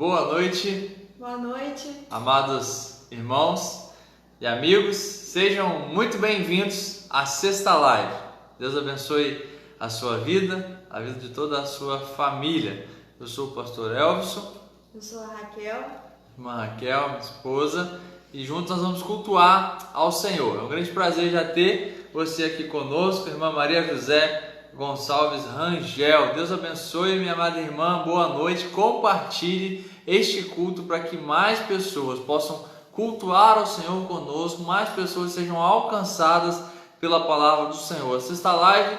Boa noite. Boa noite. Amados irmãos e amigos, sejam muito bem-vindos à Sexta Live. Deus abençoe a sua vida, a vida de toda a sua família. Eu sou o pastor Elvison. Eu sou a Raquel. Irmã Raquel, minha esposa, e juntos nós vamos cultuar ao Senhor. É um grande prazer já ter você aqui conosco, irmã Maria José Gonçalves Rangel. Deus abençoe, minha amada irmã, boa noite. Compartilhe este culto para que mais pessoas possam cultuar ao Senhor conosco, mais pessoas sejam alcançadas pela palavra do Senhor. A Sexta Live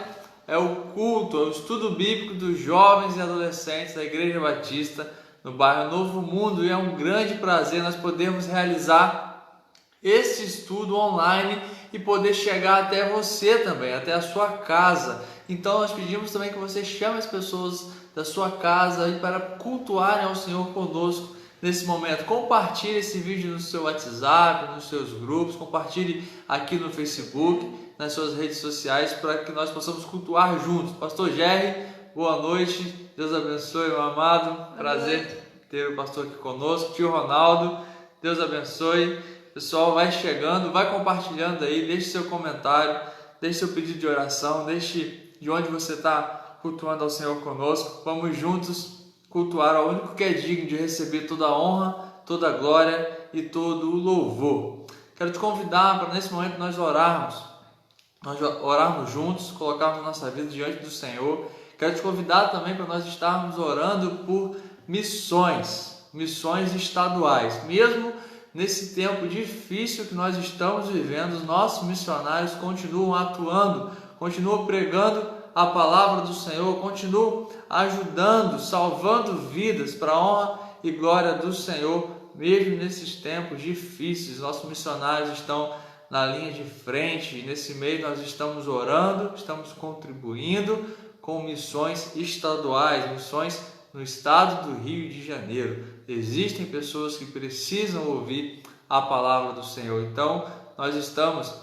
é o culto, é o estudo bíblico dos jovens e adolescentes da Igreja Batista no bairro Novo Mundo, e é um grande prazer nós podermos realizar esse estudo online e poder chegar até você também, até a sua casa. Então nós pedimos também que você chame as pessoas da sua casa aí para cultuarem ao Senhor conosco nesse momento. Compartilhe esse vídeo no seu WhatsApp, nos seus grupos, compartilhe aqui no Facebook, nas suas redes sociais, para que nós possamos cultuar juntos. Pastor Jerry, boa noite, Deus abençoe, meu amado, prazer ter o pastor aqui conosco. Tio Ronaldo, Deus abençoe. Pessoal, vai chegando, vai compartilhando aí, deixe seu comentário, deixe seu pedido de oração, deixe de onde você está cultuando ao Senhor conosco. Vamos juntos cultuar ao único que é digno de receber toda a honra, toda a glória e todo o louvor. Quero te convidar para nesse momento nós orarmos juntos, colocarmos a nossa vida diante do Senhor. Quero te convidar também para nós estarmos orando por missões estaduais. Mesmo nesse tempo difícil que nós estamos vivendo, os nossos missionários continuam atuando, continuam pregando a palavra do Senhor, continuam ajudando, salvando vidas para a honra e glória do Senhor, mesmo nesses tempos difíceis. Nossos missionários estão na linha de frente, e nesse mês nós estamos orando, estamos contribuindo com missões estaduais, missões no estado do Rio de Janeiro. Existem pessoas que precisam ouvir a palavra do Senhor. Então, nós estamos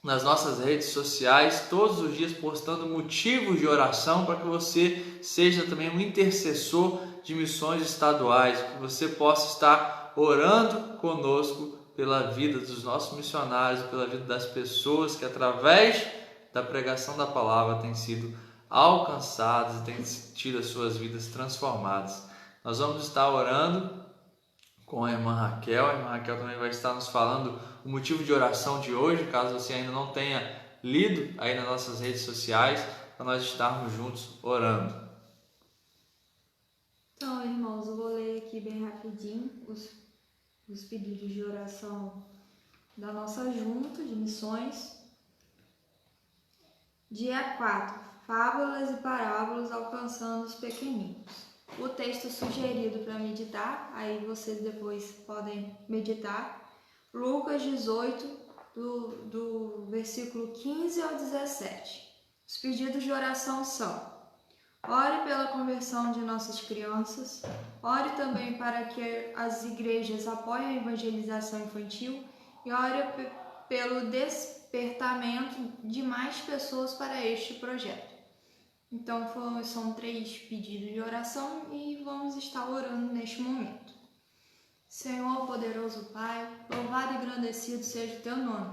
nas nossas redes sociais todos os dias postando motivos de oração para que você seja também um intercessor de missões estaduais, que você possa estar orando conosco pela vida dos nossos missionários, pela vida das pessoas que através da pregação da palavra têm sido alcançadas e têm tido as suas vidas transformadas. Nós vamos estar orando com a irmã Raquel. A irmã Raquel também vai estar nos falando o motivo de oração de hoje, caso você ainda não tenha lido aí nas nossas redes sociais, para nós estarmos juntos orando. Então, irmãos, eu vou ler aqui bem rapidinho os pedidos de oração da nossa junta de missões. Dia 4. Fábulas e parábolas alcançando os pequeninos. O texto sugerido para meditar, aí vocês depois podem meditar, Lucas 18, do versículo 15 ao 17. Os pedidos de oração são: ore pela conversão de nossas crianças, ore também para que as igrejas apoiem a evangelização infantil e ore pelo despertamento de mais pessoas para este projeto. Então, são 3 pedidos de oração e vamos estar orando neste momento. Senhor, poderoso Pai, louvado e engrandecido seja o Teu nome.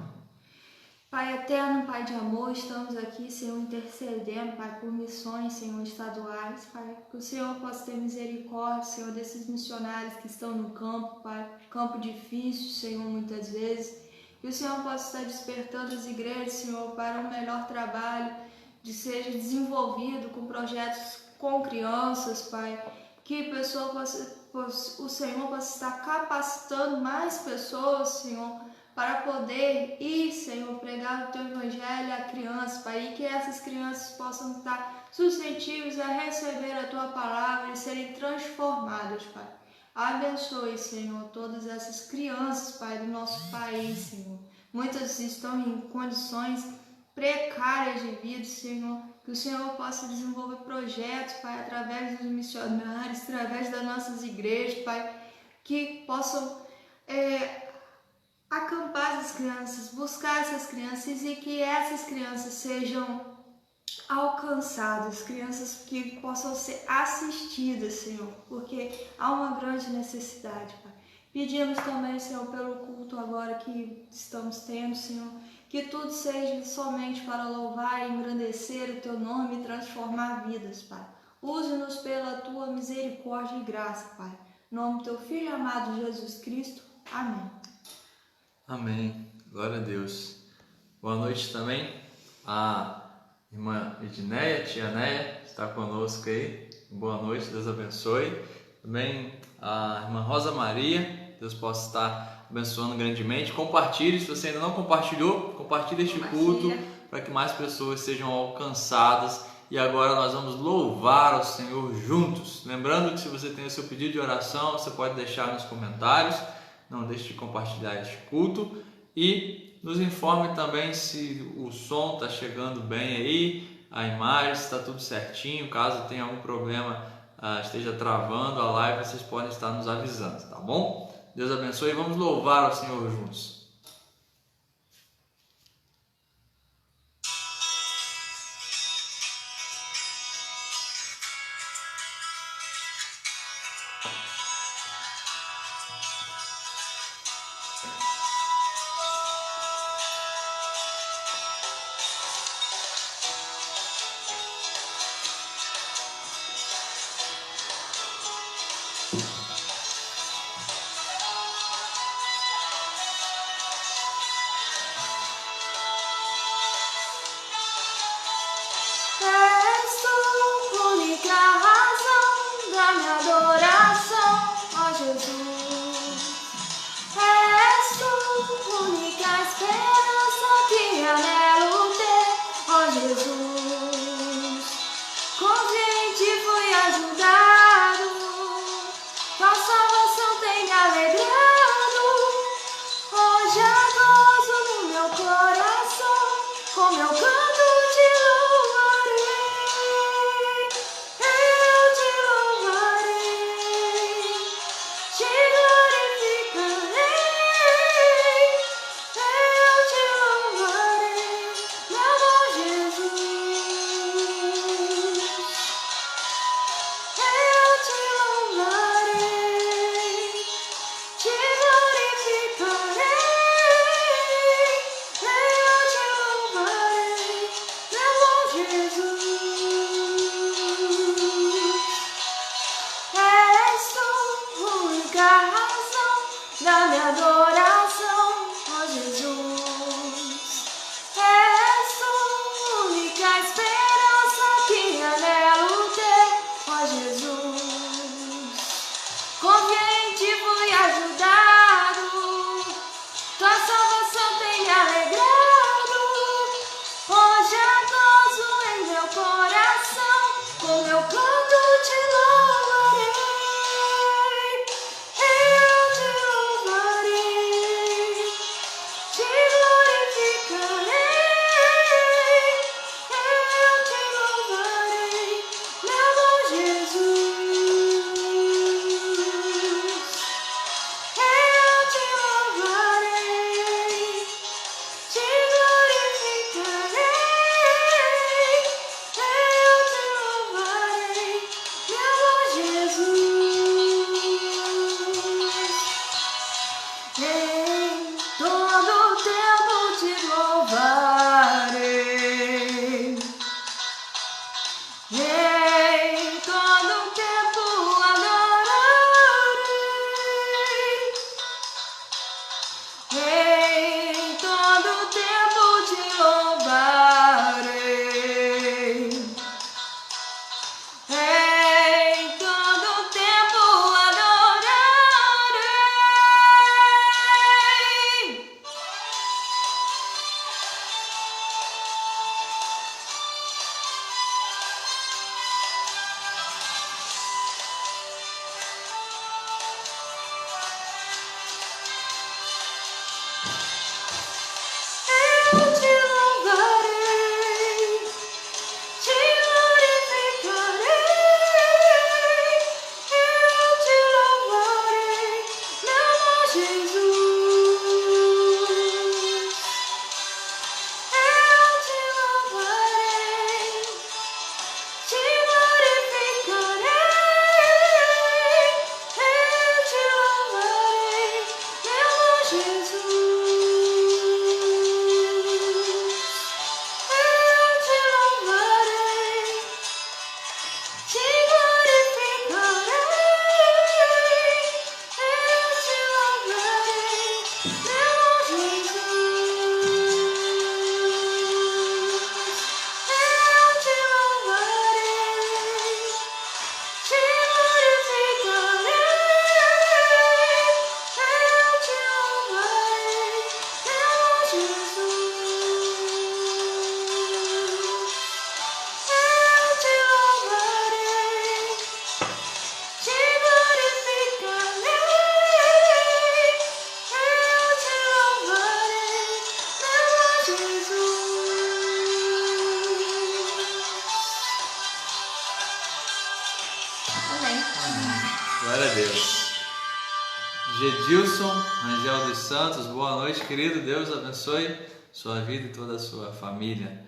Pai eterno, Pai de amor, estamos aqui, Senhor, intercedendo, Pai, por missões, Senhor, estaduais, Pai, que o Senhor possa ter misericórdia, Senhor, desses missionários que estão no campo, Pai, campo difícil, Senhor, muitas vezes, que o Senhor possa estar despertando as igrejas, Senhor, para um melhor trabalho, de seja desenvolvido com projetos com crianças, Pai, que o Senhor possa estar capacitando mais pessoas, Senhor, para poder ir, Senhor, pregar o Teu Evangelho a crianças, Pai, e que essas crianças possam estar suscetíveis a receber a Tua palavra e serem transformadas, Pai. Abençoe, Senhor, todas essas crianças, Pai, do nosso país, Senhor. Muitas estão em condições precárias de vida, Senhor, que o Senhor possa desenvolver projetos, Pai, através dos missionários, através das nossas igrejas, Pai, que possam acampar essas crianças, buscar essas crianças e que essas crianças sejam alcançadas, crianças que possam ser assistidas, Senhor, porque há uma grande necessidade, Pai. Pedimos também, Senhor, pelo culto agora que estamos tendo, Senhor, que tudo seja somente para louvar e engrandecer o Teu nome e transformar vidas, Pai. Use-nos pela Tua misericórdia e graça, Pai. Em nome do Teu Filho amado Jesus Cristo. Amém. Amém. Glória a Deus. Boa noite também a irmã Edneia, tia Neia, está conosco aí. Boa noite, Deus abençoe. Também a irmã Rosa Maria, Deus possa estar abençoando grandemente. Compartilhe, se você ainda não compartilhou, compartilhe este culto para que mais pessoas sejam alcançadas. E agora nós vamos louvar ao Senhor juntos. Lembrando que se você tem o seu pedido de oração, você pode deixar nos comentários. Não deixe de compartilhar este culto. E nos informe também se o som está chegando bem aí, a imagem, se está tudo certinho. Caso tenha algum problema, esteja travando a live, vocês podem estar nos avisando, tá bom? Deus abençoe e vamos louvar ao Senhor juntos. Amém. Glória a Deus. Gedilson Rangel dos Santos, boa noite, querido. Deus abençoe sua vida e toda a sua família.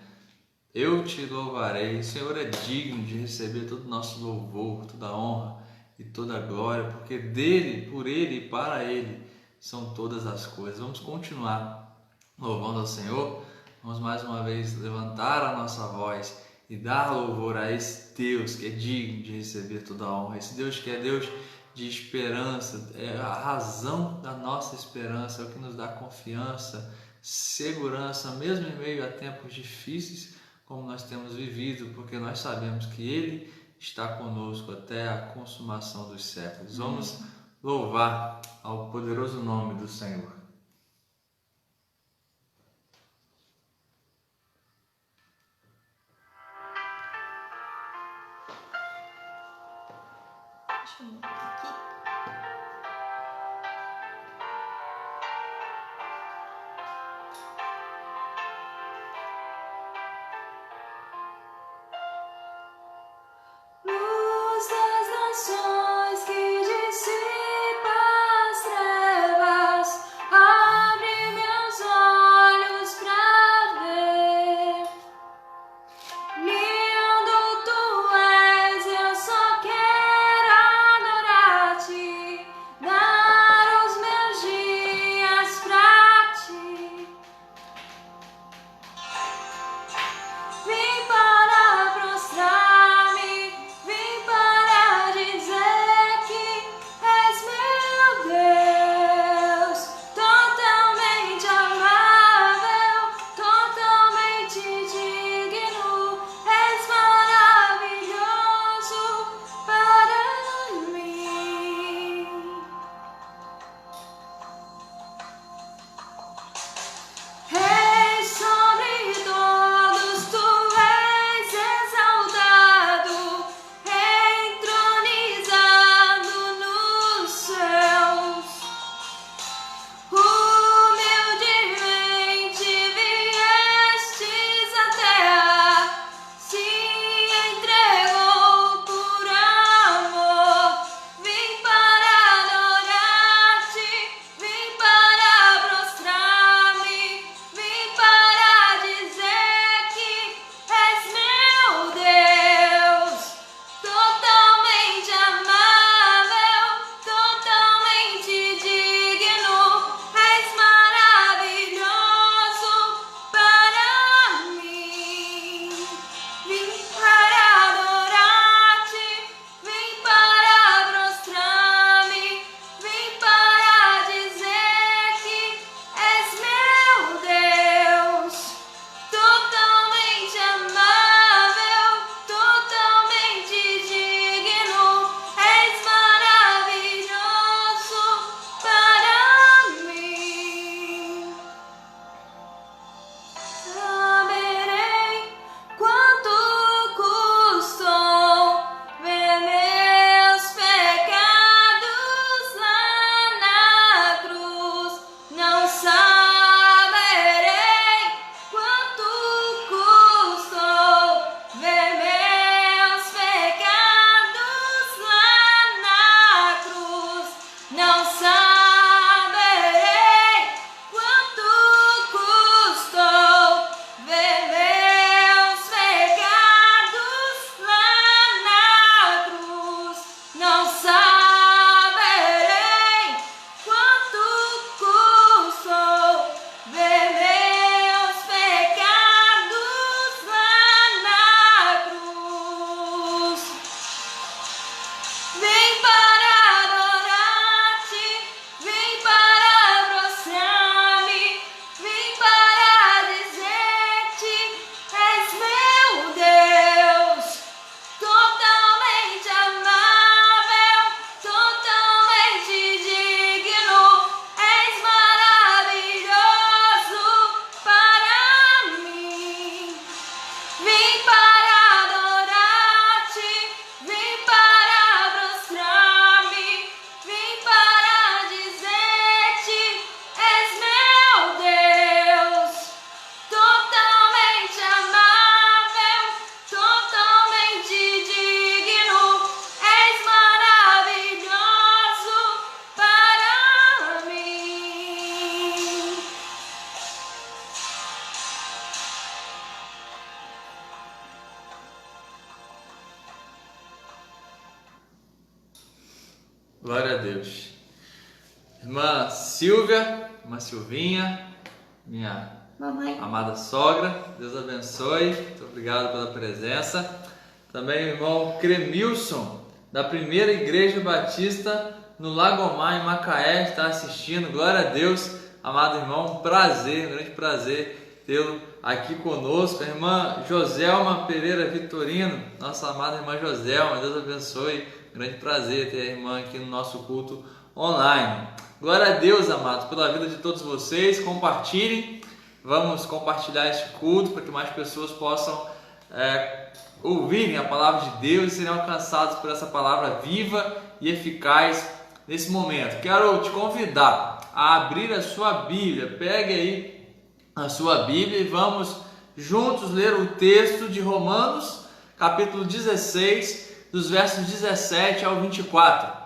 Eu te louvarei. O Senhor é digno de receber todo o nosso louvor, toda a honra e toda a glória, porque dele, por ele e para ele são todas as coisas. Vamos continuar louvando ao Senhor. Vamos mais uma vez levantar a nossa voz e dar louvor a esse Deus que é digno de receber toda a honra. Esse Deus que é Deus de esperança, é a razão da nossa esperança, é o que nos dá confiança, segurança, mesmo em meio a tempos difíceis como nós temos vivido, porque nós sabemos que Ele está conosco até a consumação dos séculos. Vamos louvar ao poderoso nome do Senhor. Deixa eu mudar aqui. Luz das nações que dissipa as trevas, abre meus olhos pra ver. Lindo tu és, eu só quero adorar. Glória a Deus. Irmã Silvia, irmã Silvinha, minha Mamãe. amada sogra, Deus abençoe, muito obrigado pela presença. Também o irmão Cremilson, da Primeira Igreja Batista no Lagomar, em Macaé, está assistindo. Glória a Deus, amado irmão, um prazer, um grande prazer tê-lo aqui conosco. A irmã Joselma Pereira Vitorino, nossa amada irmã Joselma, Deus abençoe, grande prazer ter a irmã aqui no nosso culto online. Glória a Deus, amados, pela vida de todos vocês. Compartilhem, vamos compartilhar este culto para que mais pessoas possam ouvirem a palavra de Deus e serem alcançados por essa palavra viva e eficaz nesse momento. Quero te convidar a abrir a sua Bíblia. Pegue aí a sua Bíblia e vamos juntos ler o texto de Romanos, capítulo 16, dos versos 17 ao 24.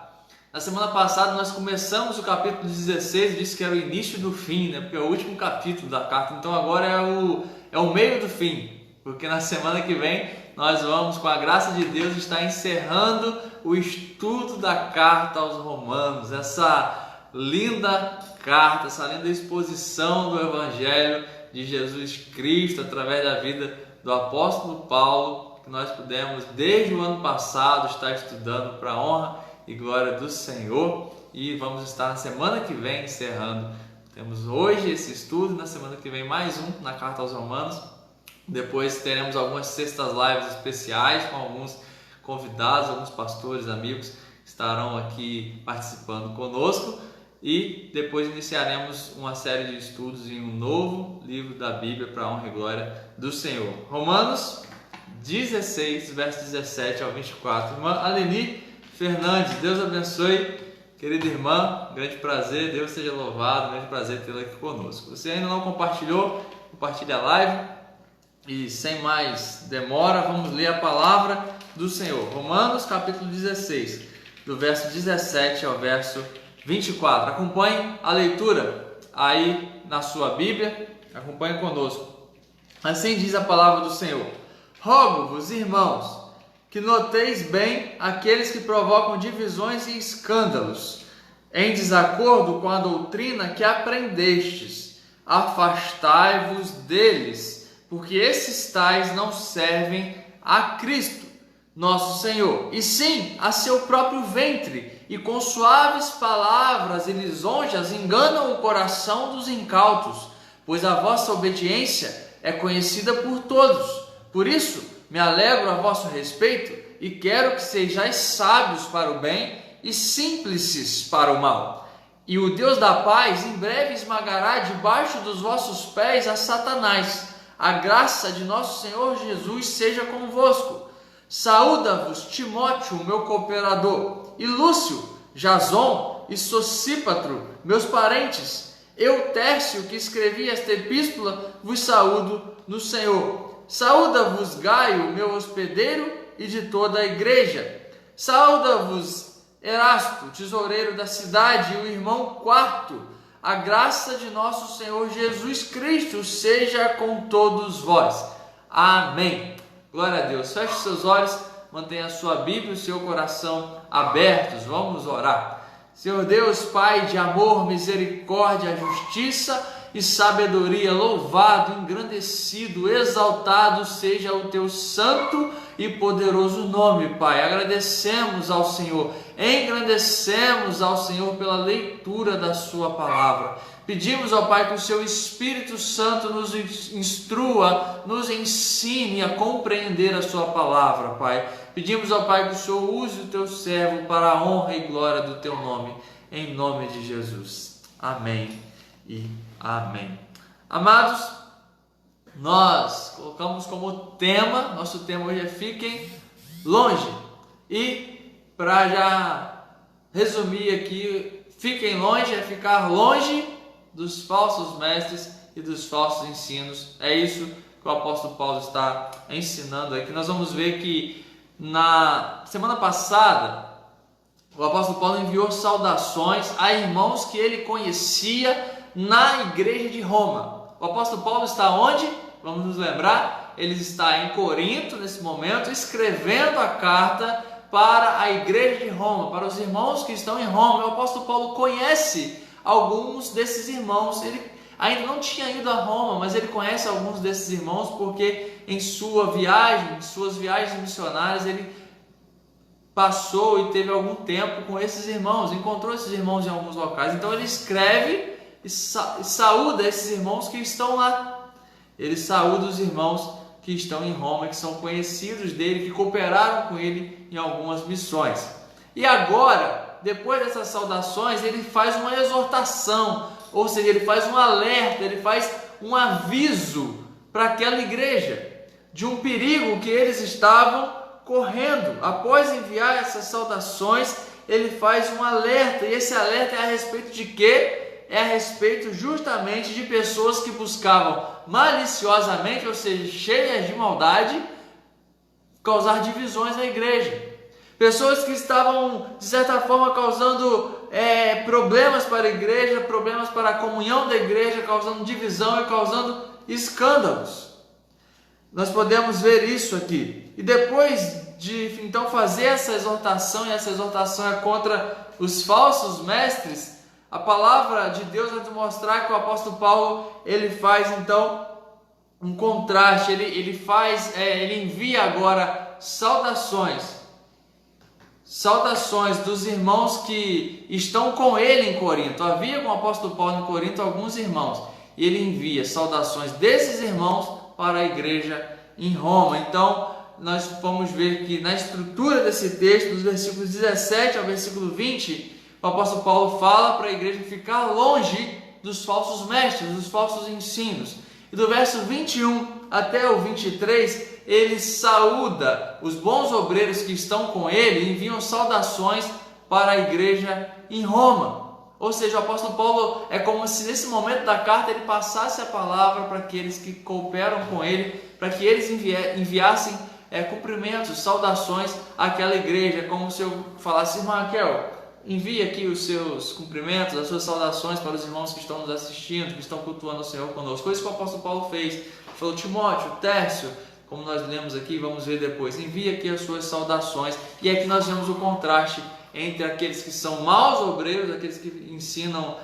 Na semana passada nós começamos o capítulo 16 e disse que era o início do fim, né? Porque é o último capítulo da carta, então agora é o meio do fim, porque na semana que vem nós vamos, com a graça de Deus, estar encerrando o estudo da carta aos Romanos, essa linda carta, essa linda exposição do Evangelho de Jesus Cristo através da vida do apóstolo Paulo, que nós pudemos desde o ano passado estar estudando para a honra e glória do Senhor, e vamos estar na semana que vem encerrando. Temos hoje esse estudo, na semana que vem mais um na carta aos Romanos. Depois teremos algumas sextas lives especiais com alguns convidados, alguns pastores, amigos estarão aqui participando conosco, e depois iniciaremos uma série de estudos em um novo livro da Bíblia para a honra e glória do Senhor. Romanos 16, versos 17 ao 24. Irmã Aleni Fernandes, Deus abençoe, querida irmã, grande prazer, Deus seja louvado, grande prazer tê-la aqui conosco. Você ainda não compartilhou? Compartilhe a live e sem mais demora, vamos ler a palavra do Senhor. Romanos capítulo 16, do verso 17 ao verso 24. Acompanhe a leitura aí na sua Bíblia, acompanhe conosco. Assim diz a palavra do Senhor: rogo-vos, irmãos, que noteis bem aqueles que provocam divisões e escândalos, em desacordo com a doutrina que aprendestes. Afastai-vos deles, porque esses tais não servem a Cristo, nosso Senhor, e sim a seu próprio ventre, e com suaves palavras e lisonjas enganam o coração dos incautos, pois a vossa obediência é conhecida por todos. Por isso, me alegro a vosso respeito e quero que sejais sábios para o bem e simples para o mal. E o Deus da paz em breve esmagará debaixo dos vossos pés a Satanás. A graça de nosso Senhor Jesus seja convosco. Saúda-vos Timóteo, meu cooperador, e Lúcio, Jason e Sosípatro, meus parentes. Eu, Tércio, que escrevi esta epístola, vos saúdo no Senhor. Saúda-vos Gaio, meu hospedeiro, e de toda a igreja. Saúda-vos Erasto, tesoureiro da cidade, e o irmão Quarto. A graça de nosso Senhor Jesus Cristo seja com todos vós. Amém. Glória a Deus. Feche seus olhos, mantenha a sua Bíblia e o seu coração abertos. Vamos orar. Senhor Deus, Pai de amor, misericórdia, justiça e sabedoria, louvado, engrandecido, exaltado seja o teu santo e poderoso nome, Pai. Agradecemos ao Senhor, engrandecemos ao Senhor pela leitura da sua palavra. Pedimos ao Pai que o seu Espírito Santo nos instrua, nos ensine a compreender a sua palavra, Pai. Pedimos ao Pai que o Senhor use o teu servo para a honra e glória do teu nome, em nome de Jesus. Amém e amém. Amados, nós colocamos como tema, nosso tema hoje é Fiquem Longe. E para já resumir aqui, fiquem longe é ficar longe dos falsos mestres e dos falsos ensinos. É isso que o apóstolo Paulo está ensinando aqui. Nós vamos ver que na semana passada o apóstolo Paulo enviou saudações a irmãos que ele conhecia na igreja de Roma. O apóstolo Paulo está onde? Vamos nos lembrar, ele está em Corinto nesse momento, escrevendo a carta para a igreja de Roma, para os irmãos que estão em Roma. O apóstolo Paulo conhece alguns desses irmãos. Ele ainda não tinha ido a Roma, mas ele conhece alguns desses irmãos porque em suas viagens missionárias, ele passou e teve algum tempo com esses irmãos, encontrou esses irmãos em alguns locais. Então ele escreve e saúda esses irmãos que estão lá. Ele saúda os irmãos que estão em Roma, que são conhecidos dele, que cooperaram com ele em algumas missões. E agora, depois dessas saudações, ele faz uma exortação, ou seja, ele faz um alerta, ele faz um aviso para aquela igreja de um perigo que eles estavam correndo. Após enviar essas saudações, ele faz um alerta, e esse alerta é a respeito de quê? É a respeito justamente de pessoas que buscavam maliciosamente, ou seja, cheias de maldade, causar divisões na igreja. Pessoas que estavam, de certa forma, causando problemas para a igreja, problemas para a comunhão da igreja, causando divisão e causando escândalos. Nós podemos ver isso aqui. E depois de então fazer essa exortação, e essa exortação é contra os falsos mestres, a palavra de Deus vai nos mostrar que o apóstolo Paulo, ele faz então um contraste, ele envia agora saudações dos irmãos que estão com ele em Corinto. Havia com o apóstolo Paulo em Corinto alguns irmãos, e ele envia saudações desses irmãos para a igreja em Roma. Então nós vamos ver que na estrutura desse texto, dos versículos 17 ao versículo 20, o apóstolo Paulo fala para a igreja ficar longe dos falsos mestres, dos falsos ensinos. E do verso 21 até o 23, ele saúda os bons obreiros que estão com ele e enviam saudações para a igreja em Roma. Ou seja, o apóstolo Paulo é como se nesse momento da carta ele passasse a palavra para aqueles que cooperam com ele, para que eles enviassem cumprimentos, saudações àquela igreja, como se eu falasse: irmã Raquel, envie aqui os seus cumprimentos, as suas saudações para os irmãos que estão nos assistindo, que estão cultuando o Senhor conosco. Coisa que o apóstolo Paulo fez. Ele falou: Timóteo, Tércio, como nós lemos aqui, vamos ver depois, envie aqui as suas saudações. E aqui nós vemos o contraste entre aqueles que são maus obreiros, aqueles que ensinam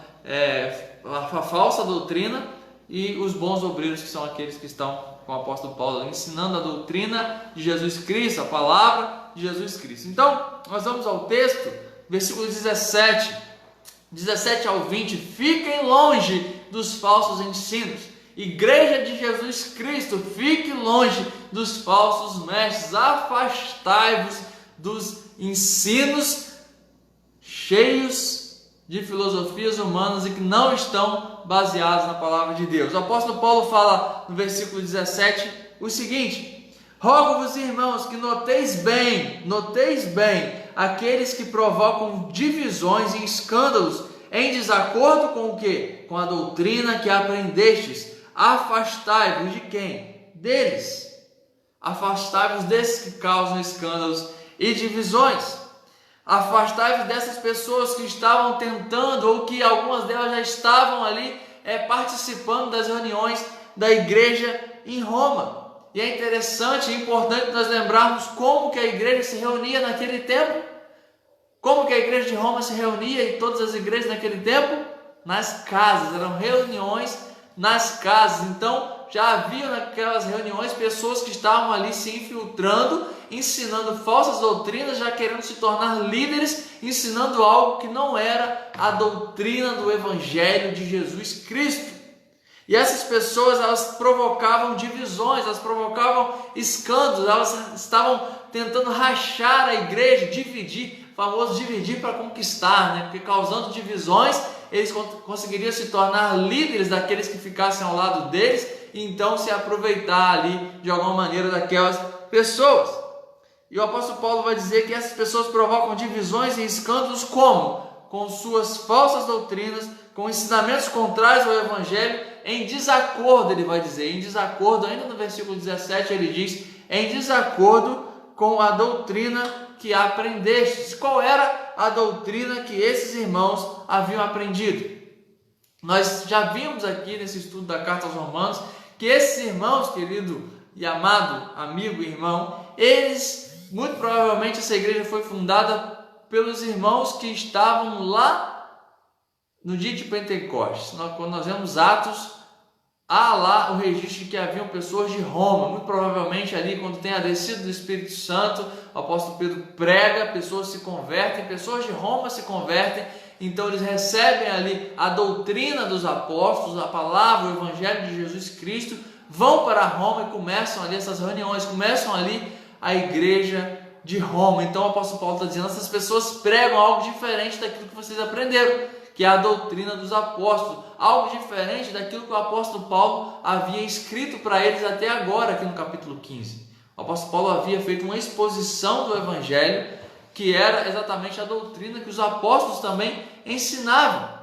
a falsa doutrina, e os bons obreiros, que são aqueles que estão com o apóstolo Paulo, ensinando a doutrina de Jesus Cristo, a palavra de Jesus Cristo. Então, nós vamos ao texto, versículo 17 ao 20. Fiquem longe dos falsos ensinos. Igreja de Jesus Cristo, fique longe dos falsos mestres. Afastai-vos dos ensinos cheios de filosofias humanas e que não estão baseados na palavra de Deus. O apóstolo Paulo fala no versículo 17 o seguinte: rogo-vos, irmãos, que noteis bem aqueles que provocam divisões e escândalos em desacordo com o quê? Com a doutrina que aprendestes. Afastai-vos de quem? Deles. Afastai-vos desses que causam escândalos e divisões. Afastai-vos dessas pessoas que estavam tentando, ou que algumas delas já estavam ali participando das reuniões da igreja em Roma. E é interessante e importante nós lembrarmos como que a igreja se reunia naquele tempo. Como que a igreja de Roma se reunia, e todas as igrejas naquele tempo? Nas casas, eram reuniões nas casas. Então já havia naquelas reuniões pessoas que estavam ali se infiltrando, ensinando falsas doutrinas, já querendo se tornar líderes, ensinando algo que não era a doutrina do Evangelho de Jesus Cristo. E essas pessoas, elas provocavam divisões, elas provocavam escândalos, elas estavam tentando rachar a igreja, dividir, o famoso dividir para conquistar, porque causando divisões, eles conseguiriam se tornar líderes daqueles que ficassem ao lado deles, e então se aproveitar ali de alguma maneira daquelas pessoas. E o apóstolo Paulo vai dizer que essas pessoas provocam divisões e escândalos como? Com suas falsas doutrinas, com ensinamentos contrários ao Evangelho, em desacordo, ele vai dizer, em desacordo, ainda no versículo 17 ele diz, em desacordo com a doutrina que aprendestes. Qual era a doutrina que esses irmãos haviam aprendido? Nós já vimos aqui nesse estudo da carta aos Romanos que esses irmãos, querido e amado amigo e irmão, eles muito provavelmente essa igreja foi fundada pelos irmãos que estavam lá no dia de Pentecostes. Quando nós vemos Atos, há lá o registro de que haviam pessoas de Roma. Muito provavelmente ali, quando tem a descida do Espírito Santo, o apóstolo Pedro prega, pessoas se convertem, pessoas de Roma se convertem. Então eles recebem ali a doutrina dos apóstolos, a palavra, o evangelho de Jesus Cristo, vão para Roma e começam ali essas reuniões, começam ali a igreja de Roma. Então o apóstolo Paulo está dizendo, essas pessoas pregam algo diferente daquilo que vocês aprenderam, que é a doutrina dos apóstolos, algo diferente daquilo que o apóstolo Paulo havia escrito para eles até agora, aqui no capítulo 15. O apóstolo Paulo havia feito uma exposição do evangelho, que era exatamente a doutrina que os apóstolos também ensinavam.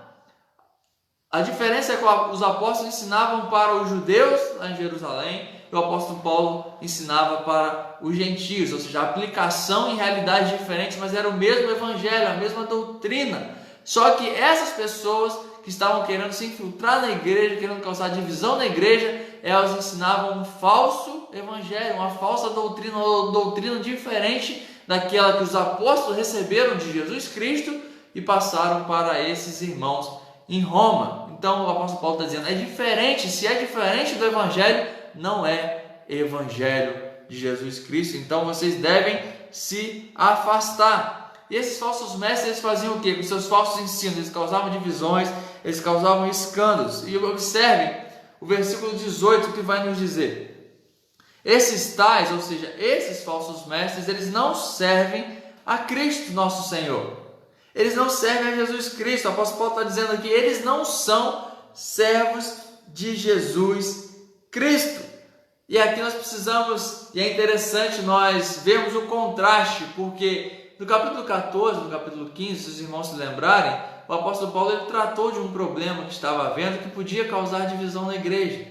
A diferença é que os apóstolos ensinavam para os judeus lá em Jerusalém, e o apóstolo Paulo ensinava para os gentios, ou seja, a aplicação em realidades diferentes, mas era o mesmo evangelho, a mesma doutrina. Só que essas pessoas que estavam querendo se infiltrar na igreja, querendo causar divisão na igreja, elas ensinavam um falso evangelho, uma falsa doutrina, uma doutrina diferente daquela que os apóstolos receberam de Jesus Cristo e passaram para esses irmãos em Roma. Então o apóstolo Paulo está dizendo, é diferente, se é diferente do evangelho, não é evangelho de Jesus Cristo, então vocês devem se afastar. E esses falsos mestres, eles faziam o quê? Com seus falsos ensinos, eles causavam divisões, eles causavam escândalos. E observem o versículo 18 que vai nos dizer: esses tais, ou seja, esses falsos mestres, eles não servem a Cristo nosso Senhor. Eles não servem a Jesus Cristo. O apóstolo Paulo está dizendo aqui, eles não são servos de Jesus Cristo. E aqui nós precisamos, e é interessante nós vermos o contraste, porque no capítulo 14, no capítulo 15, se os irmãos se lembrarem, o apóstolo Paulo ele tratou de um problema que estava havendo, que podia causar divisão na igreja.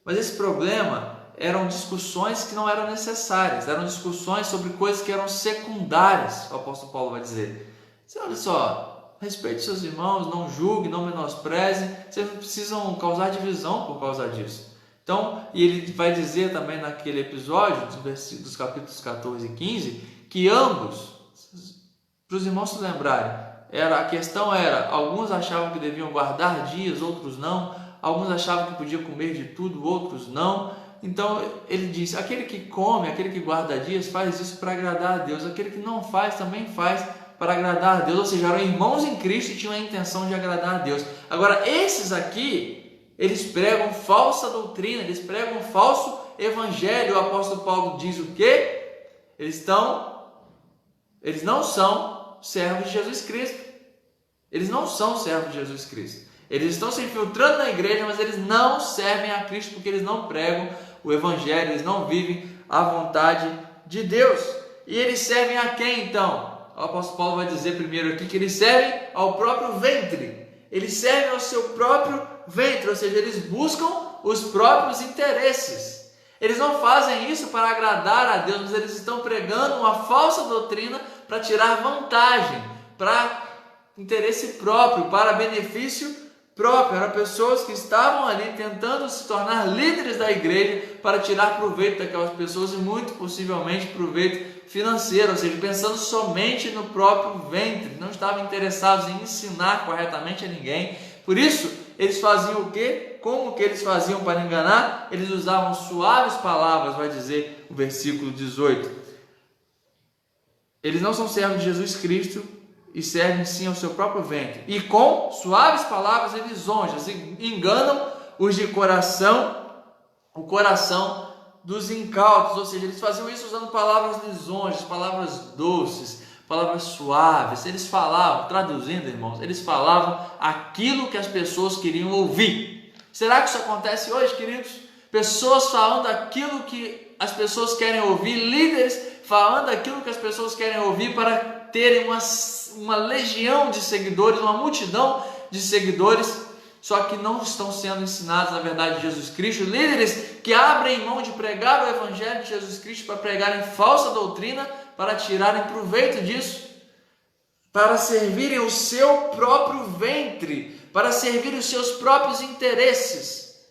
Mas esse problema eram discussões que não eram necessárias, eram discussões sobre coisas que eram secundárias, o apóstolo Paulo vai dizer. Você olha só, respeite seus irmãos, não julgue, não menospreze, vocês não precisam causar divisão por causa disso. Então, e ele vai dizer também naquele episódio, dos capítulos 14 e 15, que ambos, para os irmãos se lembrarem, a questão era, alguns achavam que deviam guardar dias, outros não, alguns achavam que podiam comer de tudo, outros não. Então ele diz, aquele que come, aquele que guarda dias, faz isso para agradar a Deus, aquele que não faz, também faz para agradar a Deus, ou seja, eram irmãos em Cristo e tinham a intenção de agradar a Deus. Agora, esses aqui, eles pregam falsa doutrina, eles pregam falso evangelho. O apóstolo Paulo diz o quê? Eles não são servos de Jesus Cristo. Eles não são servos de Jesus Cristo. Eles estão se infiltrando na igreja, mas eles não servem a Cristo, porque eles não pregam o evangelho, eles não vivem a vontade de Deus. E eles servem a quem então? O apóstolo Paulo vai dizer primeiro aqui que eles servem ao próprio ventre. Eles servem ao seu próprio ventre, ou seja, eles buscam os próprios interesses. Eles não fazem isso para agradar a Deus, mas eles estão pregando uma falsa doutrina para tirar vantagem, para interesse próprio, para benefício próprio. Eram pessoas que estavam ali tentando se tornar líderes da igreja para tirar proveito daquelas pessoas e muito possivelmente proveito financeiro, ou seja, pensando somente no próprio ventre, não estavam interessados em ensinar corretamente a ninguém. Por isso, eles faziam o quê? Como que eles faziam para enganar? Eles usavam suaves palavras, vai dizer o versículo 18. Eles não são servos de Jesus Cristo e servem sim ao seu próprio ventre. E com suaves palavras lisonjas enganam os de coração, o coração dos incautos, ou seja, eles faziam isso usando palavras lisonjas, palavras doces, palavras suaves. Eles falavam, traduzindo, irmãos, eles falavam aquilo que as pessoas queriam ouvir. Será que isso acontece hoje, queridos? Pessoas falando aquilo que as pessoas querem ouvir, líderes falando aquilo que as pessoas querem ouvir para terem uma legião de seguidores, uma multidão de seguidores, só que não estão sendo ensinados na verdade de Jesus Cristo. Líderes que abrem mão de pregar o evangelho de Jesus Cristo para pregarem falsa doutrina, para tirarem proveito disso, para servirem o seu próprio ventre, para servir os seus próprios interesses.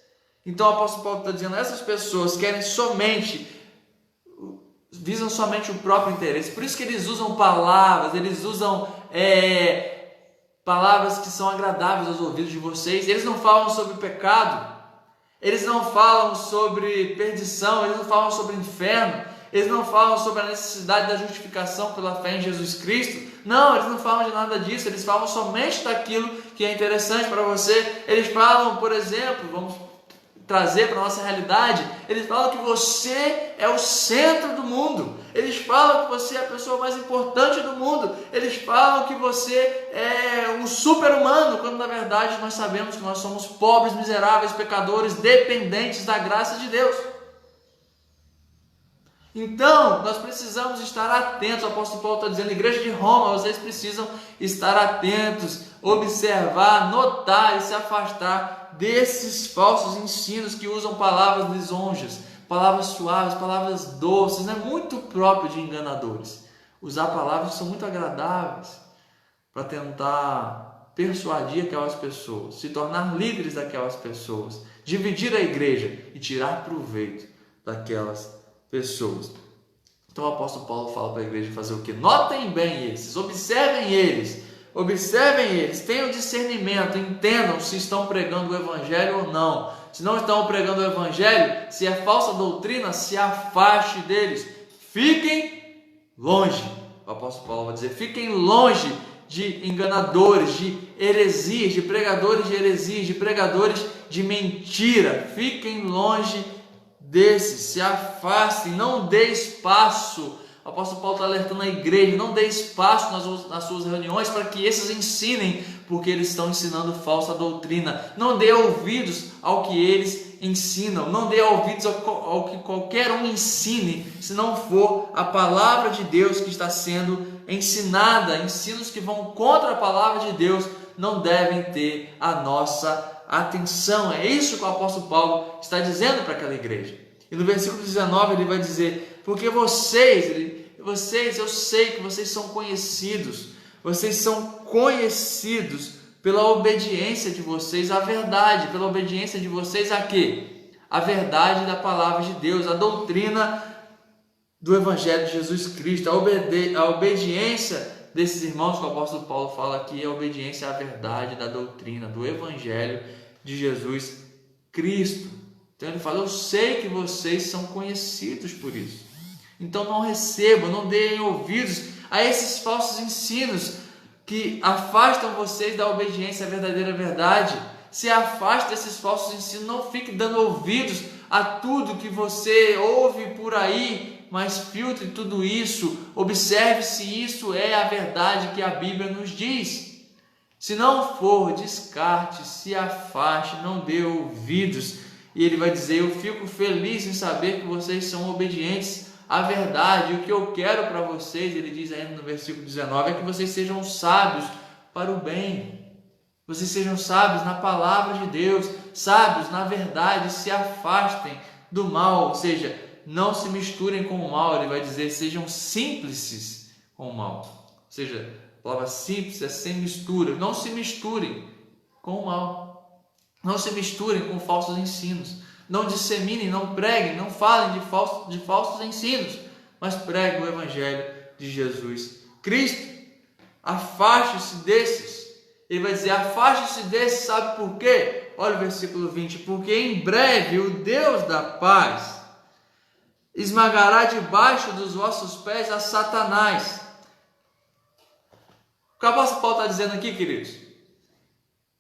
Então o apóstolo Paulo está dizendo, essas pessoas querem somente visam somente o próprio interesse. Por isso que eles usam palavras, eles usam palavras que são agradáveis aos ouvidos de vocês. Eles não falam sobre pecado, eles não falam sobre perdição, eles não falam sobre inferno, eles não falam sobre a necessidade da justificação pela fé em Jesus Cristo. Não, eles não falam de nada disso, eles falam somente daquilo que é interessante para você. Eles falam, por exemplo, vamos trazer para a nossa realidade, eles falam que você é o centro do mundo, eles falam que você é a pessoa mais importante do mundo, eles falam que você é um super-humano, quando na verdade nós sabemos que nós somos pobres, miseráveis, pecadores, dependentes da graça de Deus. Então, nós precisamos estar atentos. O apóstolo Paulo está dizendo, igreja de Roma, vocês precisam estar atentos, observar, notar e se afastar desses falsos ensinos que usam palavras lisonjas, palavras suaves, palavras doces. Não é muito próprio de enganadores usar palavras que são muito agradáveis para tentar persuadir aquelas pessoas, se tornar líderes daquelas pessoas, dividir a igreja e tirar proveito daquelas pessoas. Então o apóstolo Paulo fala para a igreja fazer o que? Notem bem esses, observem eles, tenham discernimento, entendam se estão pregando o evangelho ou não. Se não estão pregando o evangelho, se é falsa doutrina, se afaste deles. Fiquem longe. O apóstolo Paulo vai dizer, fiquem longe de enganadores, de heresias, de pregadores de heresias, de pregadores de mentira. Fiquem longe desses, se afastem, não dê espaço. O apóstolo Paulo está alertando a igreja, não dê espaço nas suas reuniões para que esses ensinem, porque eles estão ensinando falsa doutrina. Não dê ouvidos ao que eles ensinam, não dê ouvidos ao que qualquer um ensine, se não for a palavra de Deus que está sendo ensinada. Ensinos que vão contra a palavra de Deus não devem ter a nossa atenção. É isso que o apóstolo Paulo está dizendo para aquela igreja. E no versículo 19 ele vai dizer, porque vocês, eu sei que vocês são conhecidos pela obediência de vocês à verdade, pela obediência de vocês a quê? A verdade da palavra de Deus, a doutrina do Evangelho de Jesus Cristo, a obediência desses irmãos que o apóstolo Paulo fala aqui, é a obediência à verdade da doutrina, do Evangelho de Jesus Cristo. Então ele fala, eu sei que vocês são conhecidos por isso. Então não recebam, não deem ouvidos a esses falsos ensinos que afastam vocês da obediência à verdadeira verdade. Se afaste desses falsos ensinos, não fique dando ouvidos a tudo que você ouve por aí, mas filtre tudo isso, observe se isso é a verdade que a Bíblia nos diz. Se não for, descarte, se afaste, não dê ouvidos. E ele vai dizer, eu fico feliz em saber que vocês são obedientes à verdade. O que eu quero para vocês, ele diz ainda no versículo 19, é que vocês sejam sábios para o bem. Vocês sejam sábios na palavra de Deus, sábios na verdade, se afastem do mal, ou seja, não se misturem com o mal. Ele vai dizer, sejam simples com o mal. Ou seja, a palavra simples é sem mistura. Não se misturem com o mal. Não se misturem com falsos ensinos. Não disseminem, não preguem, não falem de falsos ensinos, mas preguem o Evangelho de Jesus Cristo. Afaste-se desses. Ele vai dizer, afaste-se desses, sabe por quê? Olha o versículo 20. Porque em breve o Deus da paz esmagará debaixo dos vossos pés a Satanás. O que o apóstolo Paulo está dizendo aqui, queridos?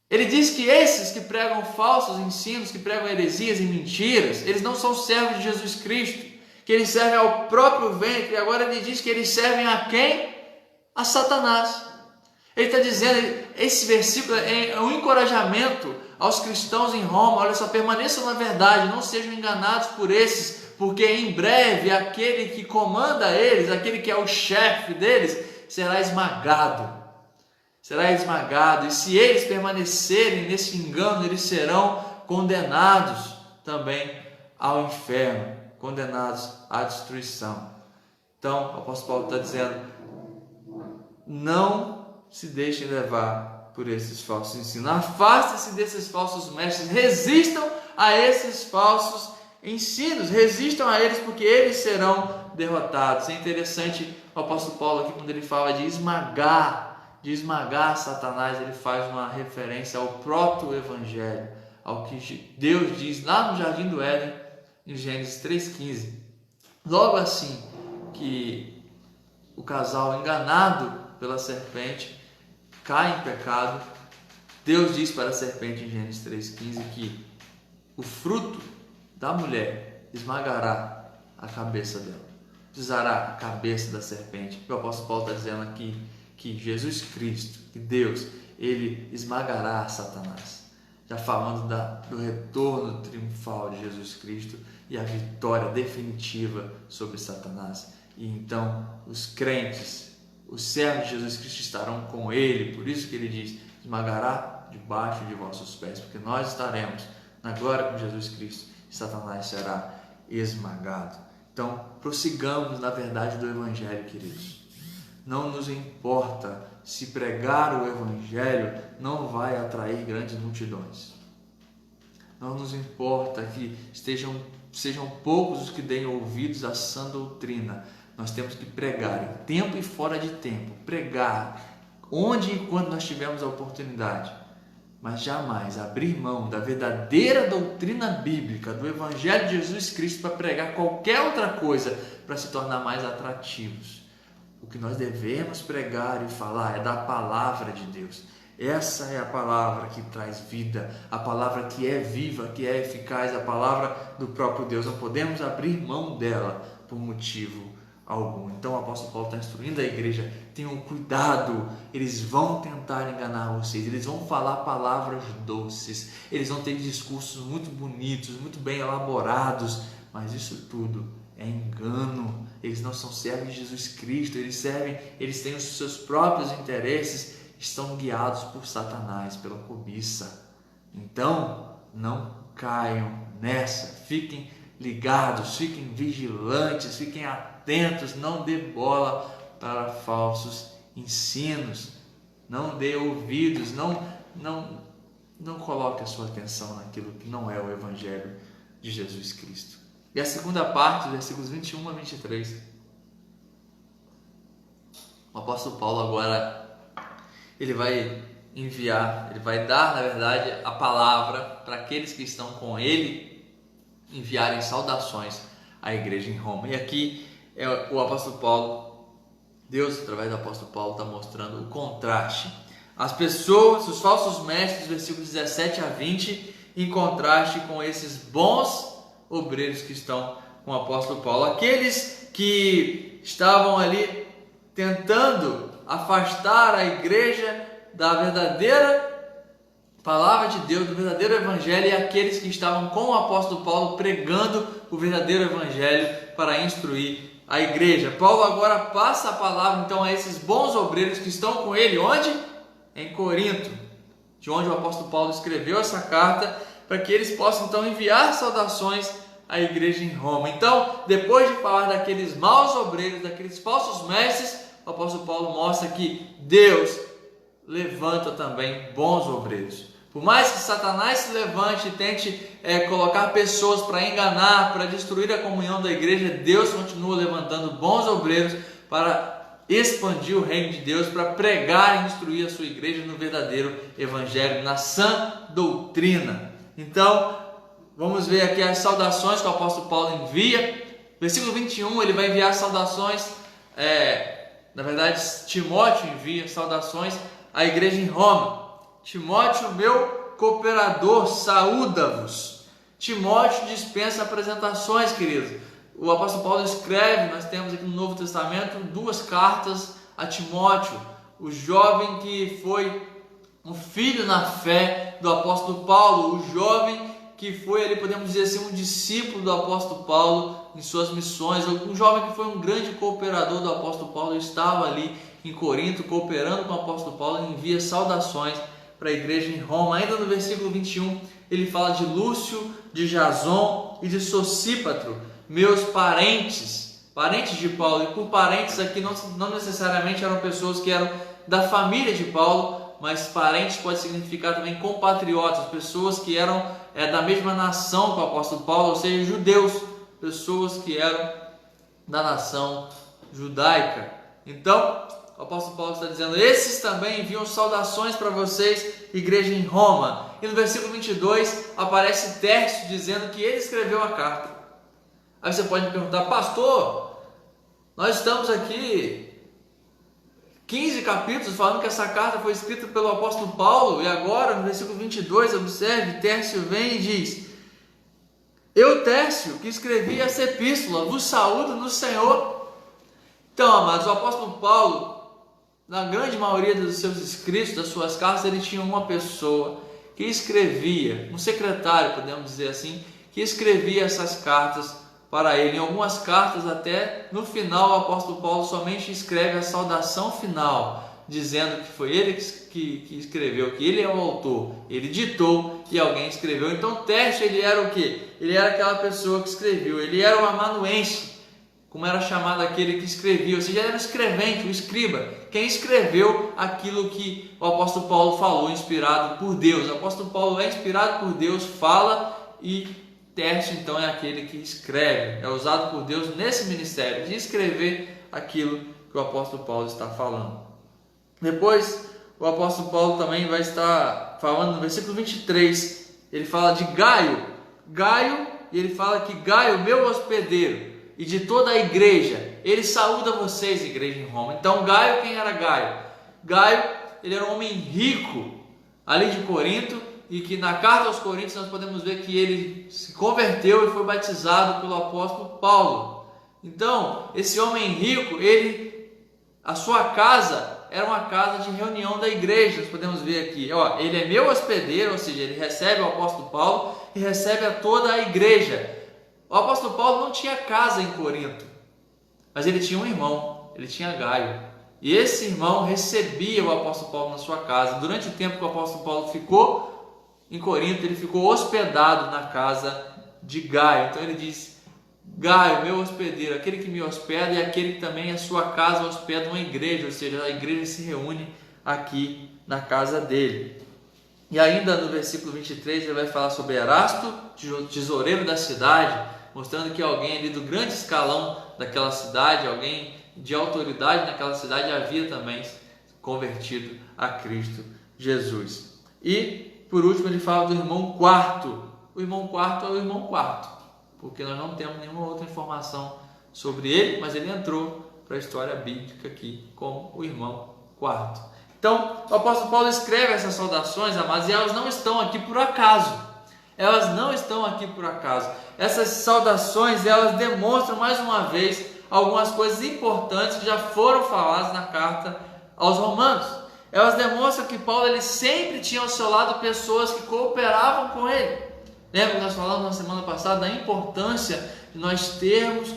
Ele diz que esses que pregam falsos ensinos, que pregam heresias e mentiras, eles não são servos de Jesus Cristo, que eles servem ao próprio ventre. E agora ele diz que eles servem a quem? A Satanás. Ele está dizendo, esse versículo é um encorajamento aos cristãos em Roma. Olha só, permaneçam na verdade, não sejam enganados por esses, porque em breve aquele que comanda eles, aquele que é o chefe deles, será esmagado. E se eles permanecerem nesse engano, eles serão condenados também ao inferno, condenados à destruição. Então, o apóstolo Paulo está dizendo, não se deixem levar por esses falsos ensinos, afastem-se desses falsos mestres, resistam a esses falsos ensinos, resistam a eles porque eles serão derrotados. É interessante o apóstolo Paulo aqui, quando ele fala de esmagar Satanás, ele faz uma referência ao proto-evangelho, ao que Deus diz lá no Jardim do Éden, em Gênesis 3,15. Logo assim que o casal enganado pela serpente cai em pecado, Deus diz para a serpente em Gênesis 3,15 que o fruto da mulher esmagará a cabeça dela, pisará a cabeça da serpente. O apóstolo Paulo está dizendo aqui que Jesus Cristo, que Deus, ele esmagará Satanás, já falando do retorno triunfal de Jesus Cristo e a vitória definitiva sobre Satanás. E então os crentes, os servos de Jesus Cristo estarão com ele, por isso que ele diz, esmagará debaixo de vossos pés, porque nós estaremos na glória com Jesus Cristo e Satanás será esmagado. Então prossigamos na verdade do Evangelho, queridos. Não nos importa se pregar o Evangelho não vai atrair grandes multidões. Não nos importa que sejam poucos os que deem ouvidos à sã doutrina. Nós temos que pregar em tempo e fora de tempo. Pregar onde e quando nós tivermos a oportunidade. Mas jamais abrir mão da verdadeira doutrina bíblica, do Evangelho de Jesus Cristo para pregar qualquer outra coisa para se tornar mais atrativos. O que nós devemos pregar e falar é da palavra de Deus. Essa é a palavra que traz vida, a palavra que é viva, que é eficaz, a palavra do próprio Deus. Não podemos abrir mão dela por motivo algum. Então o apóstolo Paulo está instruindo a igreja, tenham cuidado, eles vão tentar enganar vocês, eles vão falar palavras doces, eles vão ter discursos muito bonitos, muito bem elaborados, mas isso tudo é engano. Eles não são servos de Jesus Cristo, eles têm os seus próprios interesses, estão guiados por Satanás, pela cobiça. Então não caiam nessa, fiquem ligados, fiquem vigilantes, fiquem atentos, não dê bola para falsos ensinos, não dê ouvidos, não coloque a sua atenção naquilo que não é o Evangelho de Jesus Cristo. E a segunda parte, versículos 21 a 23, o apóstolo Paulo agora ele vai dar, na verdade, a palavra para aqueles que estão com ele enviarem saudações à igreja em Roma. E aqui o apóstolo Paulo, Deus através do apóstolo Paulo está mostrando o contraste. As pessoas, os falsos mestres, versículos 17 a 20, em contraste com esses bons obreiros que estão com o apóstolo Paulo. Aqueles que estavam ali tentando afastar a igreja da verdadeira palavra de Deus, do verdadeiro evangelho, e aqueles que estavam com o apóstolo Paulo pregando o verdadeiro evangelho para instruir a igreja. Paulo agora passa a palavra então a esses bons obreiros que estão com ele, onde? Em Corinto, de onde o apóstolo Paulo escreveu essa carta, para que eles possam então enviar saudações à igreja em Roma. Então, depois de falar daqueles maus obreiros, daqueles falsos mestres, o apóstolo Paulo mostra que Deus levanta também bons obreiros. Por mais que Satanás se levante e tente colocar pessoas para enganar, para destruir a comunhão da igreja, Deus continua levantando bons obreiros para expandir o reino de Deus, para pregar e instruir a sua igreja no verdadeiro evangelho, na sã doutrina. Então, vamos ver aqui as saudações que o apóstolo Paulo envia. Versículo 21, ele vai enviar saudações, na verdade Timóteo envia saudações à igreja em Roma. Timóteo, meu cooperador, saúda-vos. Timóteo dispensa apresentações, queridos. O apóstolo Paulo escreve, nós temos aqui no Novo Testamento 2 cartas a Timóteo, o jovem que foi um filho na fé do apóstolo Paulo, o jovem que foi ali, podemos dizer assim, um discípulo do apóstolo Paulo em suas missões, um jovem que foi um grande cooperador do apóstolo Paulo, estava ali em Corinto cooperando com o apóstolo Paulo, e envia saudações para a igreja em Roma. Ainda no versículo 21, ele fala de Lúcio, de Jason e de Sosípatro, meus parentes de Paulo. E por parentes aqui não necessariamente eram pessoas que eram da família de Paulo, mas parentes pode significar também compatriotas, pessoas que eram da mesma nação que o apóstolo Paulo, ou seja, judeus, pessoas que eram da nação judaica. Então, o apóstolo Paulo está dizendo: esses também enviam saudações para vocês, igreja em Roma. E no versículo 22 aparece Tércio dizendo que ele escreveu a carta. Aí você pode me perguntar: pastor, nós estamos aqui 15 capítulos falando que essa carta foi escrita pelo apóstolo Paulo, e agora no versículo 22, observe, Tércio vem e diz: eu, Tércio, que escrevi essa epístola, vos saúdo no Senhor. Então, amados, o apóstolo Paulo, na grande maioria dos seus escritos, das suas cartas, ele tinha uma pessoa que escrevia, um secretário, podemos dizer assim, que escrevia essas cartas para ele. Em algumas cartas, até no final, o apóstolo Paulo somente escreve a saudação final, dizendo que foi ele que escreveu, que ele é o autor, ele ditou e alguém escreveu. Então Tércio, ele era o quê? Ele era aquela pessoa que escreveu, ele era o amanuense, como era chamado aquele que escrevia, ou seja, ele era o escrevente, o escriba, quem escreveu aquilo que o apóstolo Paulo falou, inspirado por Deus. O apóstolo Paulo é inspirado por Deus, fala, e Tércio então é aquele que escreve, é usado por Deus nesse ministério de escrever aquilo que o apóstolo Paulo está falando. Depois o apóstolo Paulo também vai estar falando no versículo 23, ele fala de Gaio, e ele fala que Gaio, meu hospedeiro, e de toda a igreja, ele saúda vocês, igreja em Roma. Então Gaio, quem era Gaio? Gaio, ele era um homem rico ali de Corinto, e que na carta aos Coríntios nós podemos ver que ele se converteu e foi batizado pelo apóstolo Paulo. Então, esse homem rico, a sua casa era uma casa de reunião da igreja. Nós podemos ver aqui, ele é meu hospedeiro, ou seja, ele recebe o apóstolo Paulo e recebe a toda a igreja. O apóstolo Paulo não tinha casa em Corinto, mas ele tinha um irmão, ele tinha Gaio. E esse irmão recebia o apóstolo Paulo na sua casa. Durante o tempo que o apóstolo Paulo ficou em Corinto, ele ficou hospedado na casa de Gaio. Então ele diz: Gaio, meu hospedeiro, aquele que me hospeda, e aquele que também a sua casa hospeda uma igreja, ou seja, a igreja se reúne aqui na casa dele. E ainda no versículo 23 ele vai falar sobre Erasto, tesoureiro da cidade, mostrando que alguém ali do grande escalão daquela cidade, alguém de autoridade naquela cidade, havia também convertido a Cristo Jesus. E por último ele fala do irmão Quarto. O irmão Quarto é o irmão Quarto, porque nós não temos nenhuma outra informação sobre ele, mas ele entrou para a história bíblica aqui como o irmão Quarto. Então o apóstolo Paulo escreve essas saudações, amados, e elas não estão aqui por acaso. Elas não estão aqui por acaso. Essas saudações, elas demonstram mais uma vez algumas coisas importantes que já foram faladas na carta aos Romanos. Elas demonstram que Paulo, ele sempre tinha ao seu lado pessoas que cooperavam com ele. Lembra que nós falamos na semana passada da importância de nós termos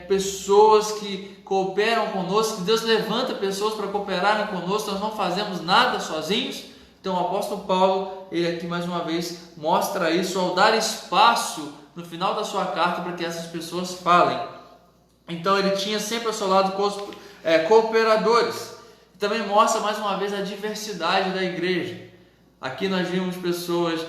pessoas que cooperam conosco, que Deus levanta pessoas para cooperarem conosco, nós não fazemos nada sozinhos. Então o apóstolo Paulo, ele aqui mais uma vez mostra isso ao dar espaço no final da sua carta para que essas pessoas falem. Então ele tinha sempre ao seu lado cooperadores. Também mostra mais uma vez a diversidade da igreja. Aqui nós vimos pessoas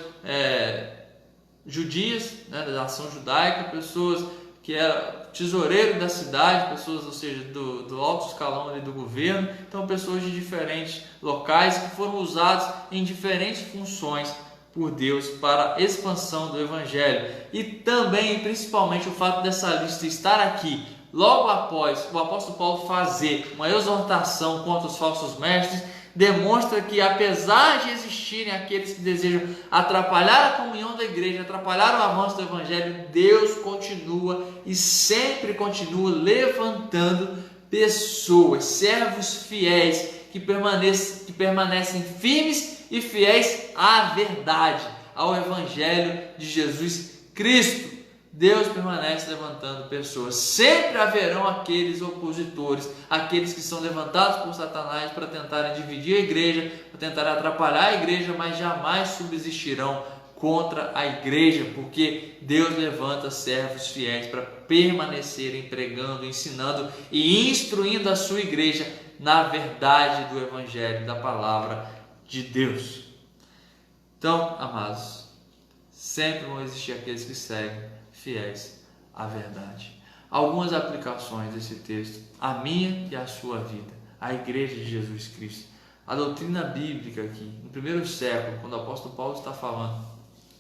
judias, da nação judaica, pessoas que eram tesoureiro da cidade, pessoas, ou seja, do alto escalão ali do governo. Então pessoas de diferentes locais que foram usados em diferentes funções por Deus para a expansão do evangelho. E também, principalmente, o fato dessa lista estar aqui logo após o apóstolo Paulo fazer uma exortação contra os falsos mestres, demonstra que, apesar de existirem aqueles que desejam atrapalhar a comunhão da igreja, atrapalhar o avanço do evangelho, Deus continua e sempre continua levantando pessoas, servos fiéis, que permanecem firmes e fiéis à verdade, ao evangelho de Jesus Cristo. Deus permanece levantando pessoas. Sempre haverão aqueles opositores, aqueles que são levantados por Satanás para tentarem dividir a igreja, para tentarem atrapalhar a igreja, mas jamais subsistirão contra a igreja, porque Deus levanta servos fiéis para permanecerem pregando, ensinando e instruindo a sua igreja na verdade do evangelho, da palavra de Deus. Então, amados, sempre vão existir aqueles que seguem fiéis à verdade. Algumas aplicações desse texto, a minha e a sua vida, a Igreja de Jesus Cristo. A doutrina bíblica aqui, no primeiro século, quando o apóstolo Paulo está falando,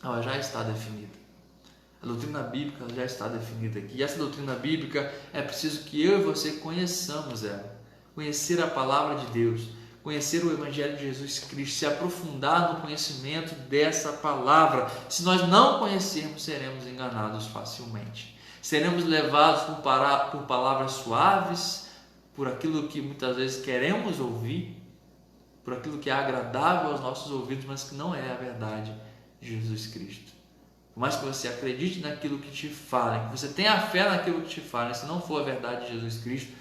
ela já está definida. A doutrina bíblica já está definida aqui. E essa doutrina bíblica é preciso que eu e você conheçamos ela. Conhecer a palavra de Deus, conhecer o Evangelho de Jesus Cristo, se aprofundar no conhecimento dessa palavra. Se nós não conhecermos, seremos enganados facilmente. Seremos levados por palavras suaves, por aquilo que muitas vezes queremos ouvir, por aquilo que é agradável aos nossos ouvidos, mas que não é a verdade de Jesus Cristo. Por mais que você acredite naquilo que te falem, que você tenha fé naquilo que te falem, se não for a verdade de Jesus Cristo,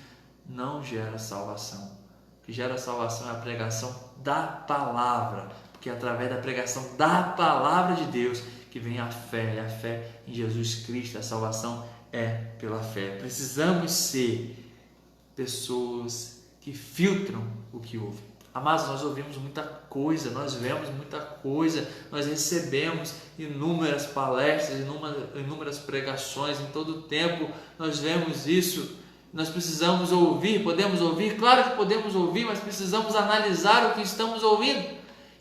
não gera salvação. O que gera salvação é a pregação da palavra, porque é através da pregação da palavra de Deus que vem a fé, e a fé em Jesus Cristo. A salvação é pela fé. Precisamos ser pessoas que filtram o que ouvem. Amados, nós ouvimos muita coisa, nós vemos muita coisa, nós recebemos inúmeras palestras, inúmeras pregações em todo o tempo, nós vemos isso. Nós precisamos ouvir, podemos ouvir, claro que podemos ouvir, mas precisamos analisar o que estamos ouvindo.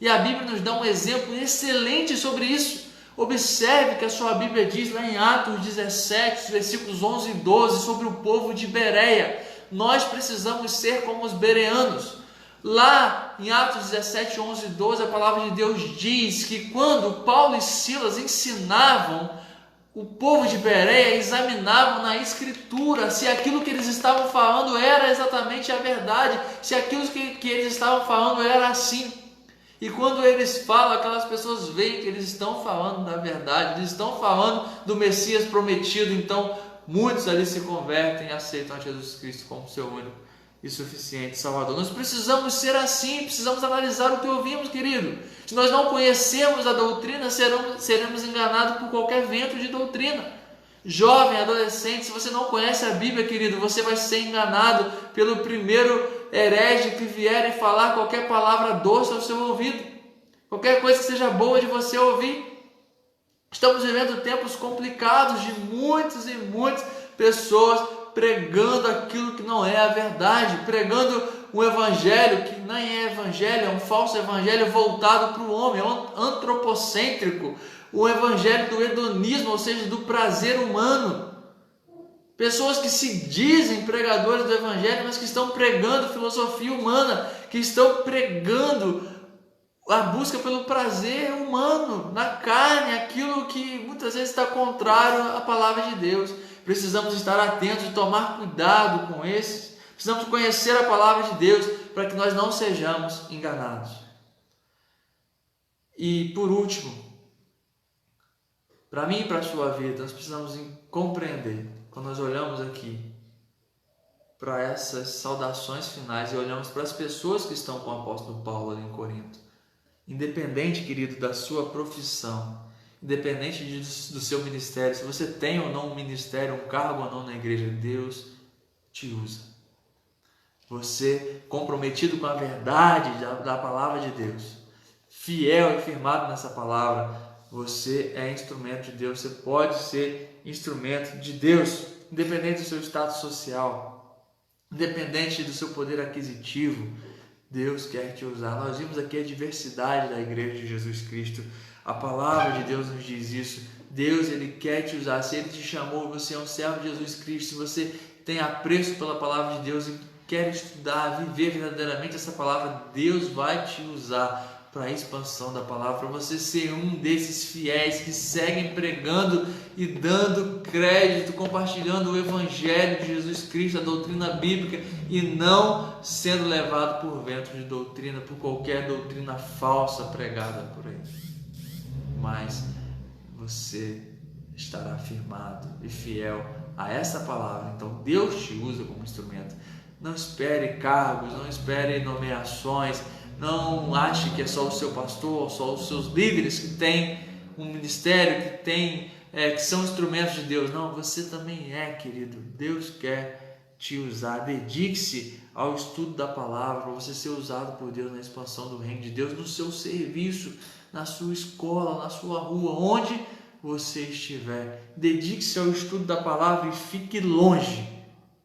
E a Bíblia nos dá um exemplo excelente sobre isso. Observe que a sua Bíblia diz lá em Atos 17, versículos 11 e 12, sobre o povo de Bereia. Nós precisamos ser como os bereanos. Lá em Atos 17, 11 e 12, a palavra de Deus diz que quando Paulo e Silas ensinavam, o povo de Bereia examinavam na Escritura se aquilo que eles estavam falando era exatamente a verdade, se aquilo que eles estavam falando era assim. E quando eles falam, aquelas pessoas veem que eles estão falando da verdade, eles estão falando do Messias prometido. Então muitos ali se convertem e aceitam a Jesus Cristo como seu único e suficiente Salvador. Nós precisamos ser assim, precisamos analisar o que ouvimos, querido. Se nós não conhecemos a doutrina, seremos enganados por qualquer vento de doutrina. Jovem, adolescente, se você não conhece a Bíblia, querido, você vai ser enganado pelo primeiro herege que vier e falar qualquer palavra doce ao seu ouvido, qualquer coisa que seja boa de você ouvir. Estamos vivendo tempos complicados de muitas e muitas pessoas pregando aquilo que não é a verdade, pregando um evangelho que nem é evangelho, é um falso evangelho voltado para o homem, antropocêntrico, o evangelho do hedonismo, ou seja, do prazer humano. Pessoas que se dizem pregadores do evangelho, mas que estão pregando filosofia humana, que estão pregando a busca pelo prazer humano, na carne, aquilo que muitas vezes está contrário à palavra de Deus. Precisamos estar atentos e tomar cuidado com esses. Precisamos conhecer a palavra de Deus para que nós não sejamos enganados. E por último, para mim e para a sua vida, nós precisamos compreender, quando nós olhamos aqui para essas saudações finais e olhamos para as pessoas que estão com o apóstolo Paulo ali em Corinto, independente, querido, da sua profissão, independente do seu ministério, se você tem ou não um ministério, um cargo ou não na igreja, Deus te usa. Você, comprometido com a verdade da palavra de Deus, fiel e firmado nessa palavra, você é instrumento de Deus, você pode ser instrumento de Deus, independente do seu status social, independente do seu poder aquisitivo. Deus quer te usar. Nós vimos aqui a diversidade da igreja de Jesus Cristo. A palavra de Deus nos diz isso. Deus, Ele quer te usar. Se Ele te chamou, você é um servo de Jesus Cristo. Se você tem apreço pela palavra de Deus e quer estudar, viver verdadeiramente essa palavra, Deus vai te usar para a expansão da palavra, para você ser um desses fiéis que seguem pregando e dando crédito, compartilhando o Evangelho de Jesus Cristo, a doutrina bíblica, e não sendo levado por vento de doutrina, por qualquer doutrina falsa pregada por aí. Mas você estará firmado e fiel a essa palavra. Então Deus te usa como instrumento. Não espere cargos, não espere nomeações, não ache que é só o seu pastor, só os seus líderes que têm um ministério, que são instrumentos de Deus. Não, você também é, querido. Deus quer te usar. Dedique-se ao estudo da palavra, para você ser usado por Deus na expansão do reino de Deus, no seu serviço, na sua escola, na sua rua, onde você estiver. Dedique-se ao estudo da palavra e fique longe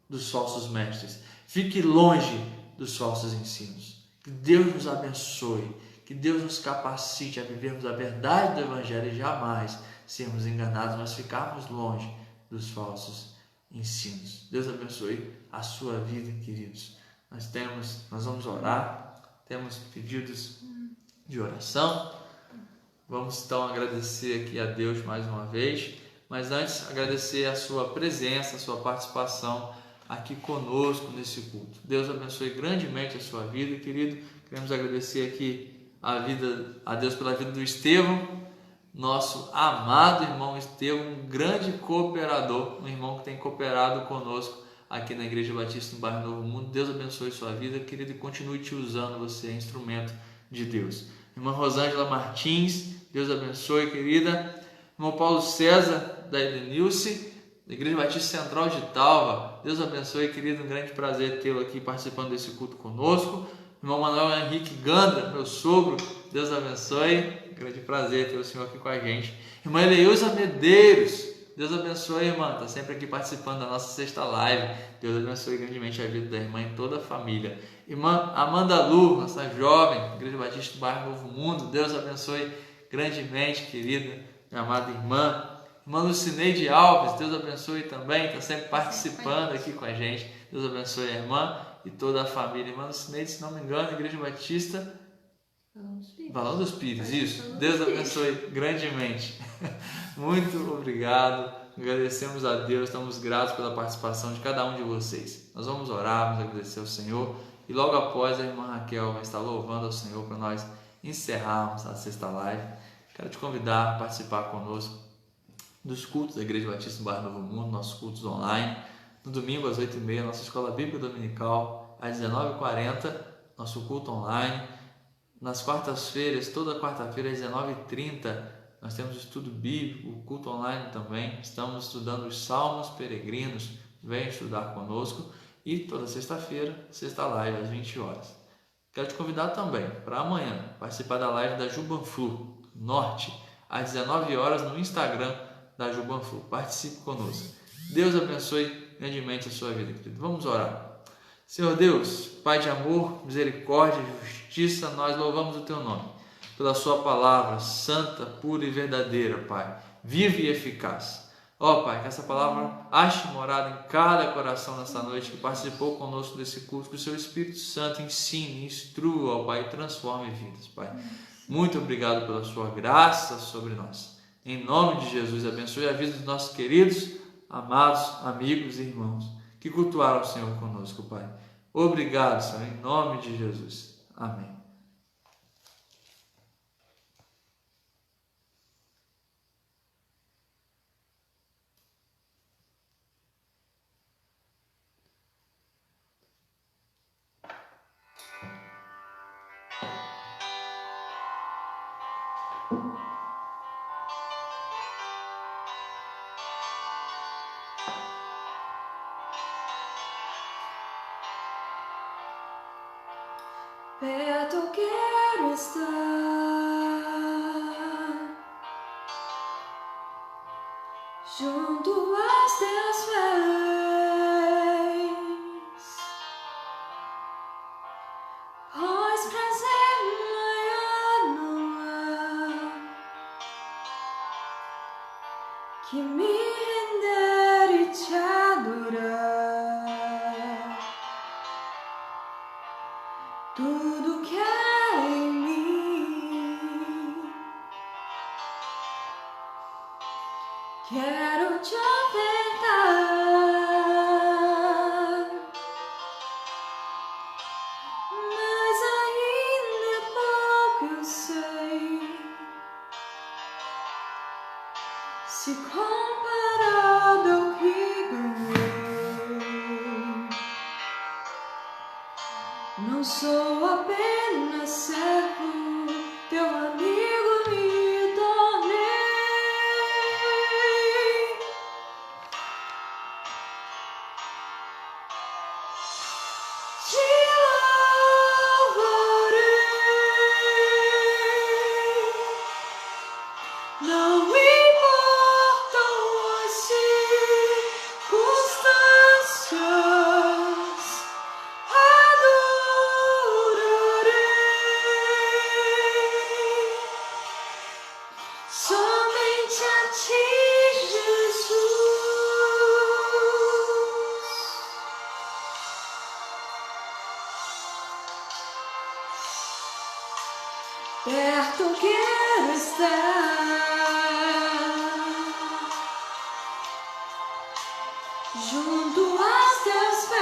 dos falsos mestres. Fique longe dos falsos ensinos. Que Deus nos abençoe, que Deus nos capacite a vivermos a verdade do Evangelho e jamais sermos enganados, mas ficarmos longe dos falsos ensinos. Deus abençoe a sua vida, queridos. Nós vamos orar, temos pedidos de oração. Vamos então agradecer aqui a Deus mais uma vez, mas antes agradecer a sua presença, a sua participação aqui conosco nesse culto. Deus abençoe grandemente a sua vida, querido. Queremos agradecer aqui a Deus pela vida do Estevão, nosso amado irmão Estevão, um grande cooperador, um irmão que tem cooperado conosco aqui na Igreja Batista no bairro Novo Mundo. Deus abençoe sua vida, querido, e continue te usando, você é instrumento de Deus. Irmã Rosângela Martins, Deus abençoe, querida. Irmão Paulo César, da Edenilce, da Igreja Batista Central de Talva, Deus abençoe, querido, um grande prazer tê-lo aqui participando desse culto conosco. Irmão Manuel Henrique Gandra, meu sogro, Deus abençoe, grande prazer ter o senhor aqui com a gente. Irmã Eleusa Medeiros, Deus abençoe, irmã, está sempre aqui participando da nossa sexta live. Deus abençoe grandemente a vida da irmã e toda a família. Irmã Amanda Lu, nossa jovem, Igreja Batista do bairro Novo Mundo, Deus abençoe grandemente, querida, minha amada irmã. Irmã Lucineide Alves, Deus abençoe também, está sempre participando aqui com a gente. Deus abençoe a irmã e toda a família. Irmã Lucineide, se não me engano, Igreja Batista Valão dos Pires, isso. Deus abençoe grandemente. Muito obrigado. Agradecemos a Deus, estamos gratos pela participação de cada um de vocês. Nós vamos orar, vamos agradecer ao Senhor e logo após a irmã Raquel vai estar louvando ao Senhor para nós encerrarmos a sexta live. Quero te convidar a participar conosco dos cultos da Igreja Batista do bairro Novo Mundo, nossos cultos online. No domingo às 8h30, nossa escola bíblica dominical, às 19h40, nosso culto online. Nas quartas-feiras, toda quarta-feira às 19h30, nós temos estudo bíblico, o culto online também. Estamos estudando os Salmos Peregrinos, vem estudar conosco. E toda sexta-feira, sexta live às 20 horas. Quero te convidar também para amanhã participar da live da Jubanflu Norte, às 19 horas no Instagram da Jubanflu. Participe conosco. Deus abençoe grandemente a sua vida, querido. Vamos orar. Senhor Deus, Pai de amor, misericórdia e justiça, nós louvamos o Teu nome pela Sua palavra santa, pura e verdadeira, Pai, viva e eficaz. Ó Pai, que essa palavra ache morada em cada coração nessa noite que participou conosco desse culto, que o Seu Espírito Santo ensine, instrua, ó Pai, e transforme vidas, Pai. Muito obrigado pela Sua graça sobre nós. Em nome de Jesus, abençoe a vida dos nossos queridos, amados, amigos e irmãos que cultuaram o Senhor conosco, Pai. Obrigado, Senhor, em nome de Jesus. Amém. Perto quero estar, junto aos teus pés, pois prazer maior não há que me render e te adorar. Tudo que há em mim, quero te ofertar, mas ainda é pouco eu sei, se comparado ao que ganhei. Não sou apenas servo, teu amigo me tornei. perto quero estar, junto aos teus pés,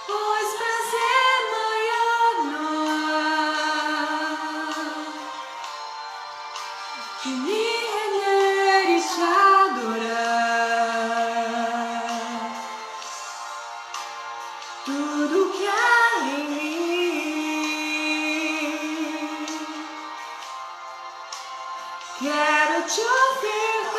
pois prazer maior não há que me render e te adorar. Tudo que há em mim quero te ofertar,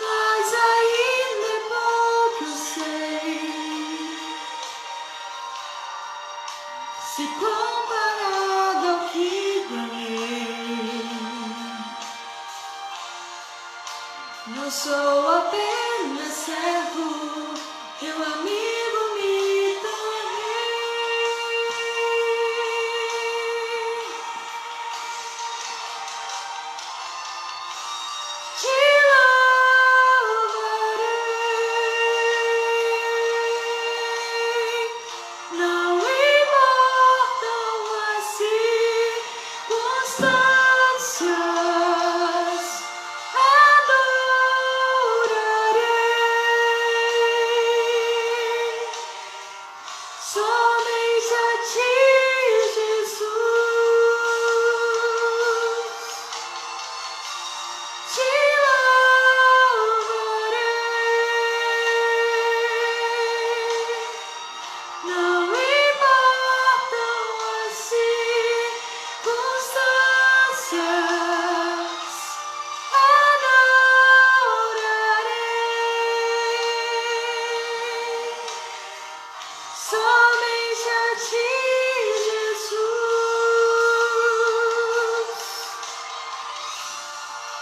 mas ainda é pouco eu sei, se comparado ao que ganhei. Não sou apenas servo, teu amigo me tornei. Te louvarei, não importam as circunstâncias, adorarei somente a ti, Jesus. Te louvarei, não importam as circunstâncias, adorarei somente a ti, Jesus.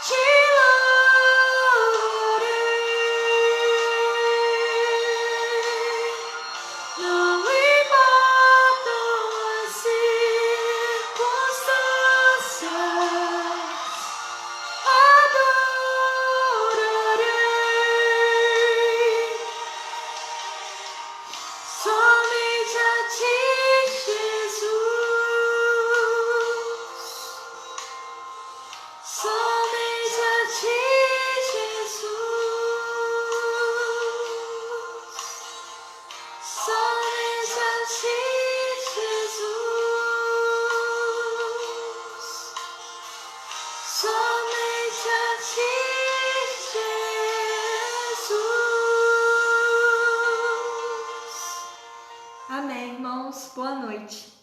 Te louvarei, não importam as circunstâncias, adorarei somente a ti, Jesus. Somente a ti, Jesus. Somente a ti, Jesus. Somente a ti, Jesus. Amém, irmãos. Boa noite.